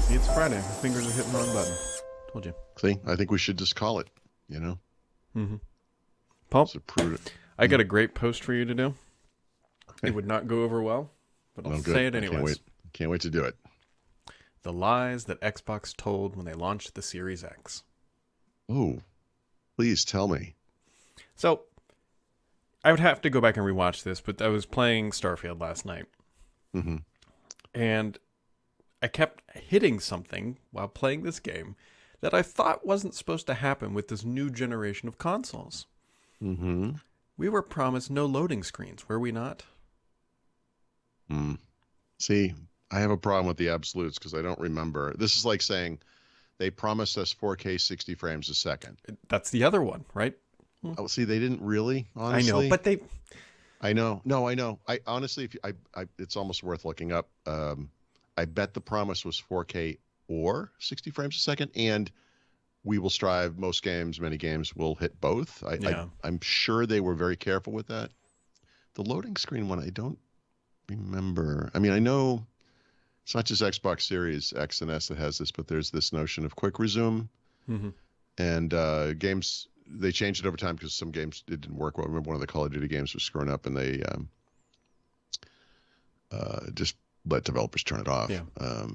See, it's Friday. My fingers are hitting the wrong button. Told you. See, I think we should just call it, Paul, So prudent. I got a great post for you to do. It would not go over well, but I'll Good. say it I anyways. Can't wait to do it. The lies that Xbox told when they launched the Series X. Oh, please tell me. So, I would have to go back and rewatch this, but I was playing Starfield last night. Mm-hmm. And I kept hitting something while playing this game that I thought wasn't supposed to happen with this new generation of consoles. Mm-hmm. We were promised no loading screens, were we not? See, I have a problem with the absolutes because I don't remember. This is like saying they promised us 4K 60 frames a second. That's the other one, right? Oh, see, they didn't really, honestly. I know, but they... I know. No, I know. I honestly, it's almost worth looking up. I bet the promise was 4K or 60 frames a second, and we will strive. Most games, many games will hit both. I'm sure they were very careful with that. The loading screen one, I don't remember. I mean, I know it's not just Xbox Series X and S that has this, but there's this notion of quick resume, and games. They changed it over time because some games it didn't work well. I remember one of the Call of Duty games was screwing up, and they just let developers turn it off. Yeah.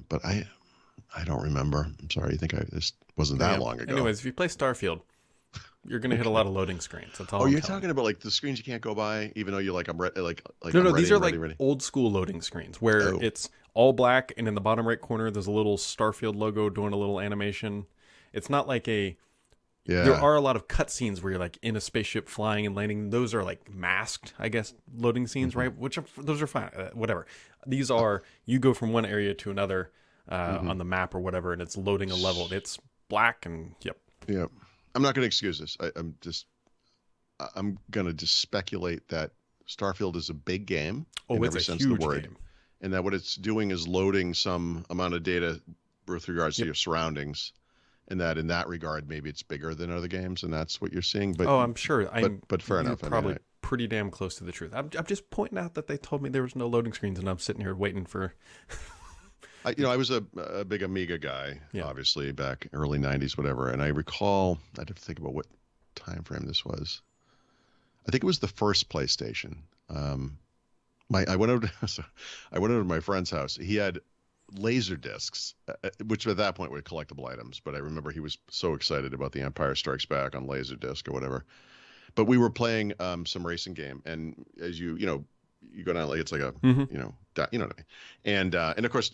But I don't remember. I'm sorry. This wasn't that long ago. Anyways, if you play Starfield, you're going to hit a lot of loading screens. That's all. Oh, you're talking about like the screens you can't go by, even though you're like I'm ready. No. These are like old school loading screens where it's all black, and in the bottom right corner there's a little Starfield logo doing a little animation. It's not like a. Yeah. There are a lot of cutscenes where you're like in a spaceship flying and landing. Those are like masked, I guess, loading scenes, right? Those are fine. Whatever. These are you go from one area to another on the map or whatever, and it's loading a level. It's black and yep. I'm not going to excuse this. I'm going to just speculate that Starfield is a big game in every sense of the word, and that what it's doing is loading some amount of data with regards to your surroundings. And that in that regard, maybe it's bigger than other games, and that's what you're seeing. But I'm sure. But fair enough. Probably pretty damn close to the truth. I'm just pointing out that they told me there was no loading screens, and I'm sitting here waiting for. I was a big Amiga guy, obviously back early '90s, whatever. And I recall I'd have to think about what time frame this was. I think it was the first PlayStation. I went over to my friend's house. He had laser discs, which at that point were collectible items, but I remember he was so excited about the Empire Strikes Back on laser disc or whatever. But we were playing some racing game, and as you go down, like it's like a you know what I mean. And of course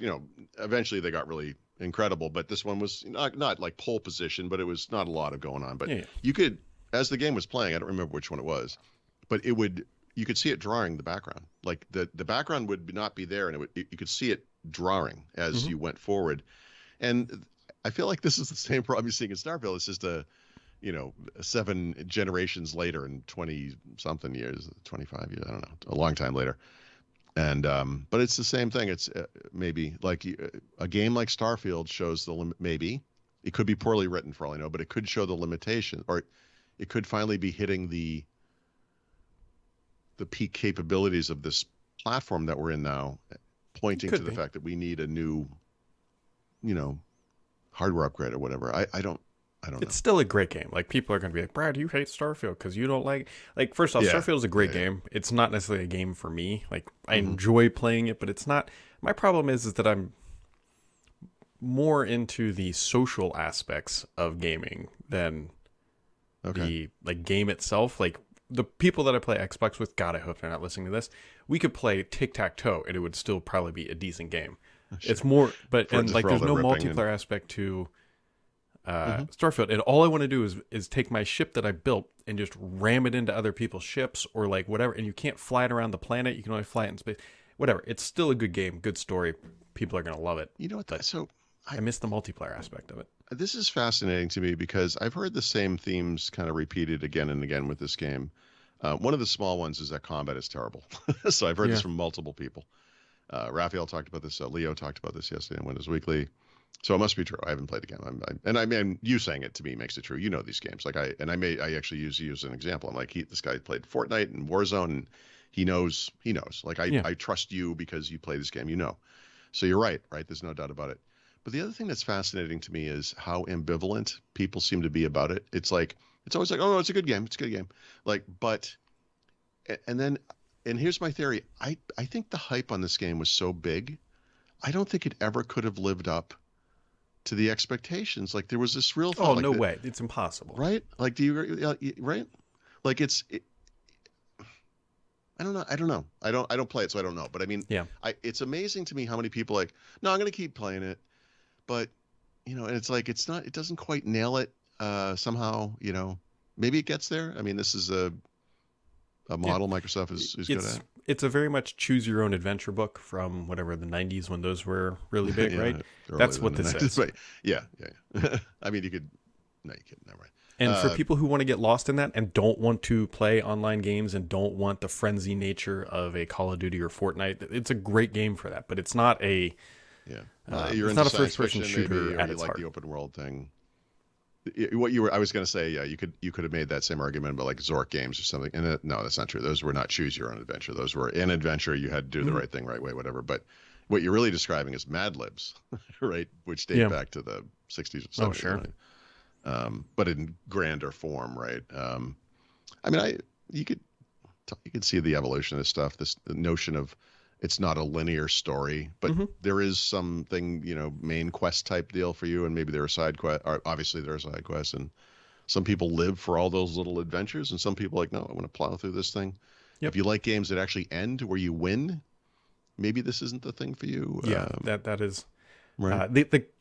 eventually they got really incredible, but this one was not like pole position, but it was not a lot of going on. But you could, as the game was playing, I don't remember which one it was, but you could see it drawing the background. Like the background would not be there, and you could see it drawing as you went forward. And I feel like this is the same problem you're seeing in Starfield. It's just 7 generations later and 20 something years, 25 years, I don't know, a long time later. And but it's the same thing. It's maybe like a game like Starfield shows the limit. Maybe it could be poorly written for all I know, but it could show the limitation, or it could finally be hitting the peak capabilities of this platform that we're in now, pointing to the fact that we need a new, hardware upgrade or whatever. I don't know. It's still a great game. Like, people are going to be like, Brad, you hate Starfield because you don't like first off, Starfield is a great game. It's not necessarily a game for me. Like, I enjoy playing it, but it's not. My problem is that I'm more into the social aspects of gaming than the game itself. Like, the people that I play Xbox with, God, I hope they're not listening to this. We could play tic-tac-toe, and it would still probably be a decent game. Sure. It's more, but there's no multiplayer aspect to Starfield, and all I want to do is take my ship that I built and just ram it into other people's ships or like whatever. And you can't fly it around the planet; you can only fly it in space. Whatever. It's still a good game, good story. People are gonna love it. You know what? So I miss the multiplayer aspect of it. This is fascinating to me because I've heard the same themes kind of repeated again and again with this game. One of the small ones is that combat is terrible. So I've heard this from multiple people. Raphael talked about this. Leo talked about this yesterday in Windows Weekly. So it must be true. I haven't played the game. I mean, you saying it to me makes it true. You know these games. Like I actually use you as an example. I'm like, this guy played Fortnite and Warzone, and he knows. Like I trust you because you play this game. So you're right. There's no doubt about it. But the other thing that's fascinating to me is how ambivalent people seem to be about it. It's like, it's always like, oh, no, it's a good game. It's a good game. Like, but, and then, and here's my theory. I think the hype on this game was so big. I don't think it ever could have lived up to the expectations. Like there was this real thought. Oh, like no way. It's impossible. Right? Like, do you agree? Right? Like I don't know. I don't play it, so I don't know. But I mean, yeah, it's amazing to me how many people like, no, I'm going to keep playing it. But, and it's like, it doesn't quite nail it somehow, maybe it gets there. I mean, this is a model Microsoft is good at. It's a very much choose your own adventure book from whatever the 90s when those were really big, yeah, right? That's what this is. Right. Yeah. I mean, you couldn't, never mind. And for people who want to get lost in that and don't want to play online games and don't want the frenzy nature of a Call of Duty or Fortnite, it's a great game for that. But it's not a you're it's not a first-person shooter maybe, or at you its like heart. the open world thing. I was going to say, you could have made that same argument about like Zork games or something. And no, that's not true. Those were not choose your own adventure. Those were an adventure. You had to do the right thing, right way, whatever. But what you're really describing is Mad Libs, right? Which date back to the 60s or 70s. Oh, sure. Right? But in grander form, right? I mean, you could see the evolution of this stuff. This notion of it's not a linear story, but there is something, main quest type deal for you, and maybe there are side quests. Obviously, there are side quests, and some people live for all those little adventures, and some people are like, no, I want to plow through this thing. Yep. If you like games that actually end where you win, maybe this isn't the thing for you. Yeah, that is. Right.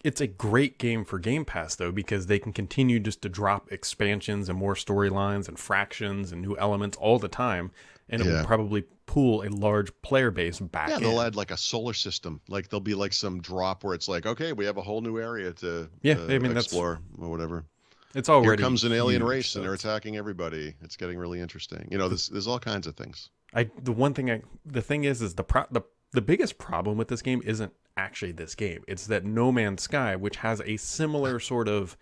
It's a great game for Game Pass, though, because they can continue just to drop expansions and more storylines and fractions and new elements all the time, and it will probably pull a large player base back in. Yeah, they'll add like a solar system. Like there'll be like some drop where it's like, okay, we have a whole new area to explore or whatever. It's already here comes an alien race so and they're attacking everybody. It's getting really interesting. There's all kinds of things. The thing is the biggest problem with this game isn't actually this game. It's that No Man's Sky, which has a similar sort of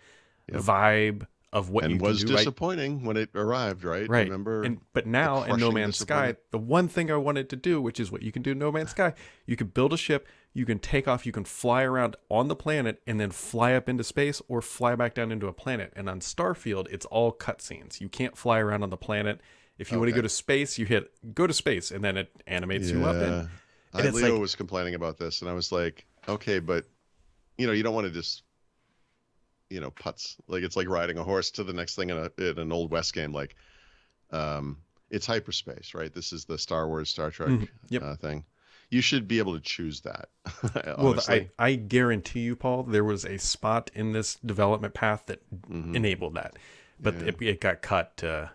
vibe of what you can do. And was disappointing when it arrived, right? Right. Remember? But now in No Man's Sky, the one thing I wanted to do, which is what you can do in No Man's Sky, you can build a ship, you can take off, you can fly around on the planet and then fly up into space or fly back down into a planet. And on Starfield, it's all cutscenes. You can't fly around on the planet. If you want to go to space, you hit go to space and then it animates you up. And Leo was complaining about this, and I was like, okay, but you don't want to just putz. Like it's like riding a horse to the next thing in an old West game. Like it's hyperspace, right? This is the Star Wars, Star Trek thing. You should be able to choose that. Well, I guarantee you, Paul, there was a spot in this development path that enabled that, but it got cut to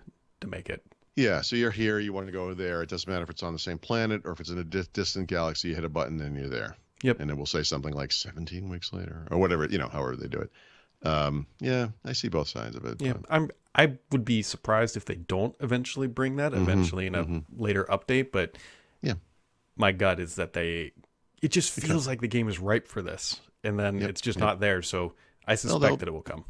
make it. Yeah, so you're here, you want to go there. It doesn't matter if it's on the same planet or if it's in a distant galaxy. You hit a button and you're there. Yep. And it will say something like 17 weeks later or whatever, however they do it. Yeah, I see both sides of it. Yeah, I would be surprised if they don't eventually bring that eventually in a later update. But yeah, my gut is that it just feels like the game is ripe for this, and then it's just not there. So I suspect that it will come.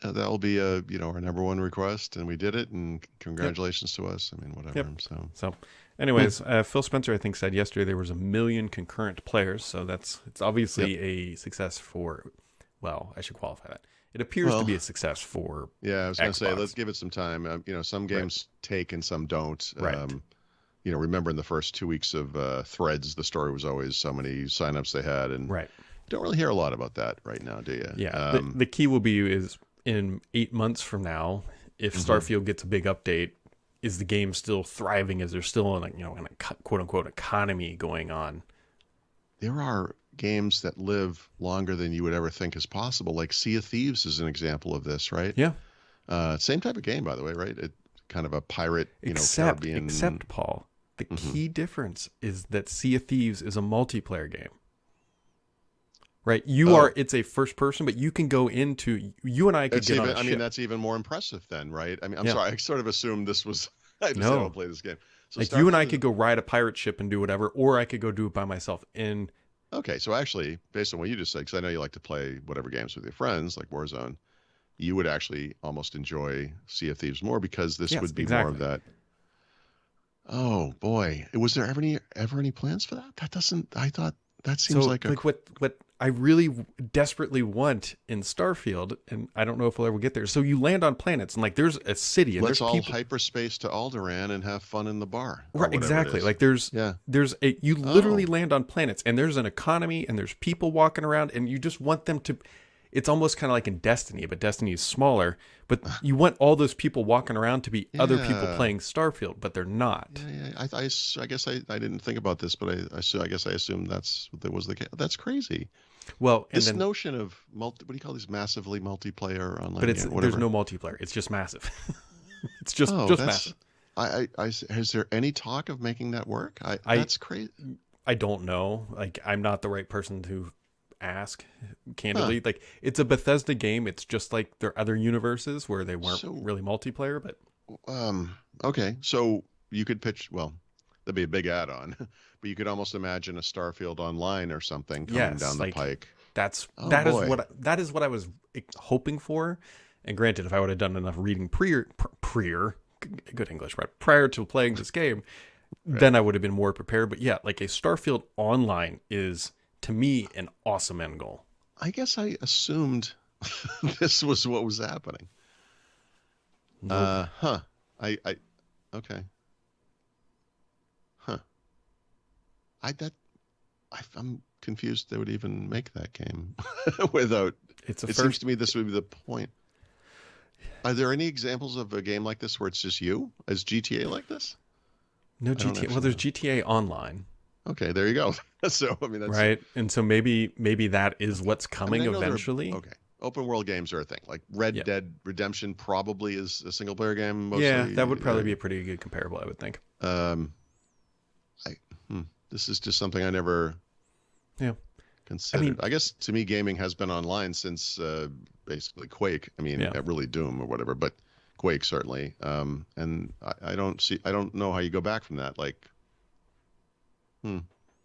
That'll be our number one request, and we did it. And congratulations to us. I mean, whatever. So, anyways, Phil Spencer I think said yesterday there was 1 million concurrent players. So it's obviously a success for. Well, I should qualify that. It appears to be a success for. Yeah, I was going to say let's give it some time. Some games take and some don't. Right. Remember in the first 2 weeks of Threads, the story was always so many signups they had, and right. You don't really hear a lot about that right now, do you? Yeah. The key will be is. In 8 months from now, if Starfield gets a big update, is the game still thriving? Is there still an quote unquote economy going on? There are games that live longer than you would ever think is possible. Like Sea of Thieves is an example of this, right? Yeah. Same type of game, by the way, right? It kind of a pirate, Caribbean. Except Paul, the key difference is that Sea of Thieves is a multiplayer game. Right, it's a first person, but you can go into. You and I could get on a ship. I mean, that's even more impressive then, right? I mean, I'm sorry, I sort of assumed this was. I don't play this game. So like you and I could go ride a pirate ship and do whatever, or I could go do it by myself. Okay, so actually, based on what you just said, because I know you like to play whatever games with your friends, like Warzone, you would actually almost enjoy Sea of Thieves more because this would be more of that. Oh boy, was there ever any plans for that? I thought That seems like what I really desperately want in Starfield, and I don't know if we'll ever get there. So you land on planets, and like there's a city, and let's there's all people. hyperspace to Alderaan and have fun in the bar. Right, exactly. Like there's you literally land on planets, and there's an economy, and there's people walking around, and you just want them to. It's almost kind of like in Destiny, but Destiny is smaller. But you want all those people walking around to be other people playing Starfield, but they're not. Yeah. I guess I didn't think about this, but I guess I assumed that was the case. That's crazy. Well, this notion of what do you call these massively multiplayer online? But there's no multiplayer. It's just massive. It's just massive. Is there any talk of making that work? That's crazy. I don't know. Like I'm not the right person to ask candidly. Like it's a Bethesda game. It's just like their other universes where they weren't really multiplayer. But okay, so you could pitch. Well, that'd be a big add-on, but you could almost imagine a Starfield Online or something coming down the pike. That is what I was hoping for. And granted, if I would have done enough reading good English, right, prior to playing this game, then I would have been more prepared. But yeah, like a Starfield Online is, to me, an awesome end goal. I guess I assumed this was what was happening. Nope. Okay. Huh. I'm confused they would even make that game without. It seems to me this would be the point. Are there any examples of a game like this where it's just you? Is GTA like this? No GTA. Well, there's GTA Online. Okay, there you go. So I mean, that's right. And so maybe that is what's coming eventually. Okay, open world games are a thing. Like Red Dead Redemption probably is a single player game. Mostly. Yeah, that would probably be a pretty good comparable, I would think. This is just something I never considered. I guess to me, gaming has been online since basically Quake. I mean, really Doom or whatever, but Quake certainly. And I don't know how you go back from that. Like,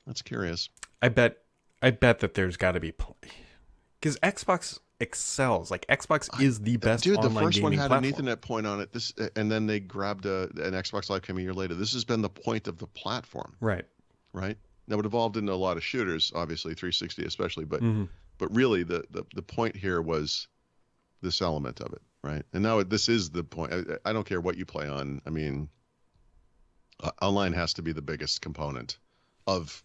that's curious. I bet that there's got to be, because Xbox excels. Like Xbox is the best online gaming platform. Dude, the first one had an Ethernet point on it. And then they grabbed an Xbox Live came a year later. This has been the point of the platform. Right. Now it evolved into a lot of shooters, obviously 360 especially, but really the point here was this element of it, right? And now this is the point. I don't care what you play on. I mean, online has to be the biggest component of,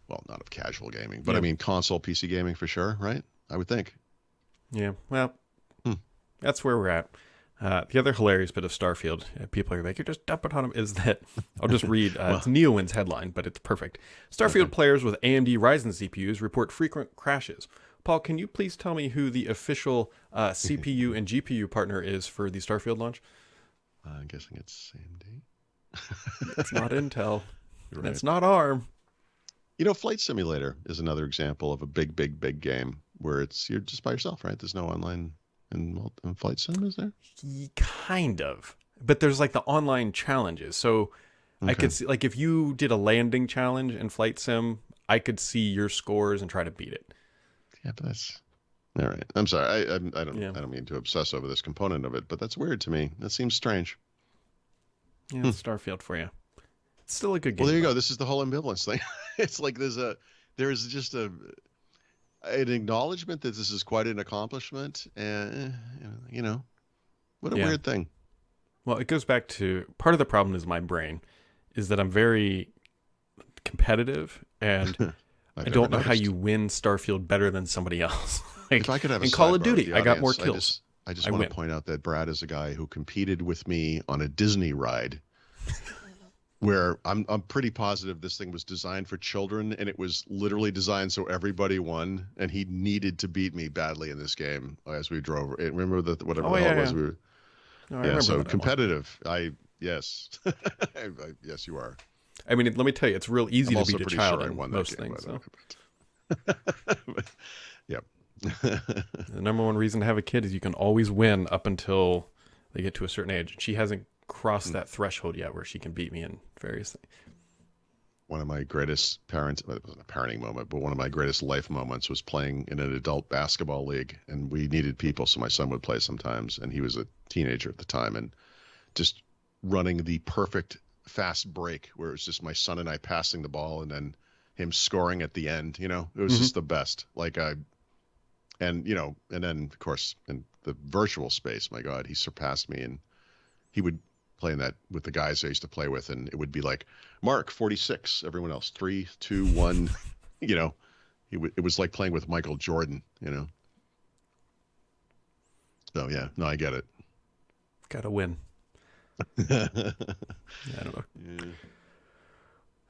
well, not of casual gaming, but I mean console PC gaming for sure, right? I would think. Yeah, well, that's where we're at. The other hilarious bit of Starfield, people are like, you're just dumping on them, is that, I'll just read, it's Neowin's headline, but it's perfect. Starfield players with AMD Ryzen CPUs report frequent crashes. Paul, can you please tell me who the official CPU and GPU partner is for the Starfield launch? I'm guessing it's AMD. It's not Intel. Right. It's not ARM. You know, Flight Simulator is another example of a big game where you're just by yourself, right? There's no online in Flight Sim, is there? Kind of. But there's like the online challenges. So I could see, like, if you did a landing challenge in Flight Sim, I could see your scores and try to beat it. Yeah, but that's all right. I'm sorry. I don't mean to obsess over this component of it, but that's weird to me. That seems strange. Yeah, it's Starfield for you. It's still a good game. Well, there you go. This is the whole ambivalence thing. It's like there's just an acknowledgement that this is quite an accomplishment, and what a weird thing. Well, it goes back to part of the problem is my brain, is that I'm very competitive, and I don't know how you win Starfield better than somebody else. Like, if I could have in Call of Duty, I got more kills. I just want to point out that Brad is a guy who competed with me on a Disney ride. Where I'm pretty positive this thing was designed for children, and it was literally designed so everybody won, and he needed to beat me badly in this game as we drove. Remember whatever the hell it was. We were, so competitive. Yes, yes, you are. I mean, let me tell you, it's real easy to beat a child in most things. Yep. The number one reason to have a kid is you can always win up until they get to a certain age. She hasn't crossed that threshold yet where she can beat me in various things. One of my greatest it wasn't a parenting moment, but one of my greatest life moments was playing in an adult basketball league, and we needed people, so my son would play sometimes, and he was a teenager at the time, and just running the perfect fast break where it was just my son and I passing the ball, and then him scoring at the end. You know, it was just the best. Like and then of course in the virtual space, my God, he surpassed me, and he would play in that with the guys I used to play with, and it would be like Mark 46, everyone else 3, 2, 1. You know, it was like playing with Michael Jordan. You know. So yeah, no, I get it. Gotta win. I don't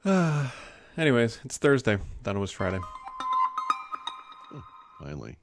know. Anyways, it's Thursday. Thought it was Friday. Oh, finally.